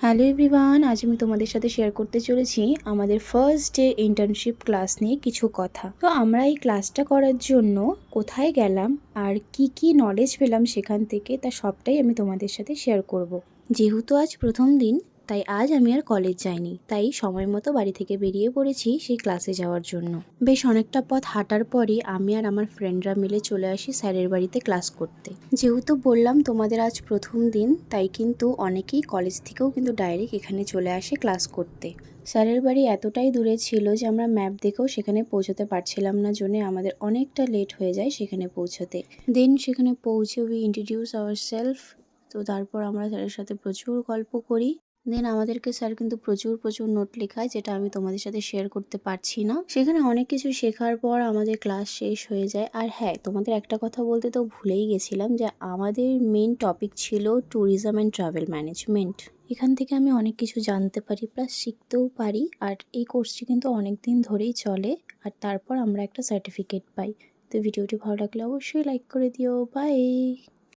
Hello everyone, আজ আমি তোমাদের সাথে শেয়ার করতে চলেছি আমাদের ফার্স্ট ডে ইন্টার্নশিপ ক্লাস নিয়ে কিছু কথা। তো আমরা এই ক্লাসটা করার জন্য কোথায় গেলাম আর কি নলেজ পেলাম সেখান থেকে, তা সবটাই আমি তোমাদের সাথে শেয়ার করব। যেহেতু আজ প্রথম দিন, তাই আজ আমি আর কলেজ যাইনি, তাই সময় মতো বাড়ি থেকে বেরিয়ে পড়েছি সেই ক্লাসে যাওয়ার জন্য। বেশ অনেকটা পথ হাঁটার পরই আমি আর আমার ফ্রেন্ডরা মিলে চলে আসি স্যারের বাড়িতে ক্লাস করতে। যেহেতু বললাম তোমাদের আজ প্রথম দিন, তাই কিন্তু অনেকেই কলেজ থেকেও কিন্তু ডাইরেক্ট এখানে চলে আসে ক্লাস করতে। স্যারের বাড়ি এতটাই দূরে ছিল যে আমরা ম্যাপ দেখেও সেখানে পৌঁছতে পারছিলাম না, জন্য আমাদের অনেকটা লেট হয়ে যায় সেখানে পৌঁছতে। দেন সেখানে পৌঁছে উই ইন্ট্রোডিউস আওয়ার সেলফ। তো তারপর আমরা স্যারের সাথে প্রচুর গল্প করি। দেন আমাদেরকে স্যার কিন্তু প্রচুর নোট লেখায়, যেটা আমি তোমাদের সাথে শেয়ার করতে পারছি না। সেখানে অনেক কিছু শেখার পর আমাদের ক্লাস শেষ হয়ে যায়। আর হ্যাঁ, তোমাদের একটা কথা বলতে তো ভুলেই গেছিলাম যে আমাদের মেন টপিক ছিল ট্যুরিজম অ্যান্ড ট্রাভেল ম্যানেজমেন্ট। এখান থেকে আমি অনেক কিছু জানতে পারি, প্লাস শিখতেও পারি। আর এই কোর্সটি কিন্তু অনেক দিন ধরেই চলে, আর তারপর আমরা একটা সার্টিফিকেট পাই। তো ভিডিওটি ভালো লাগলে অবশ্যই লাইক করে দিও। বাই।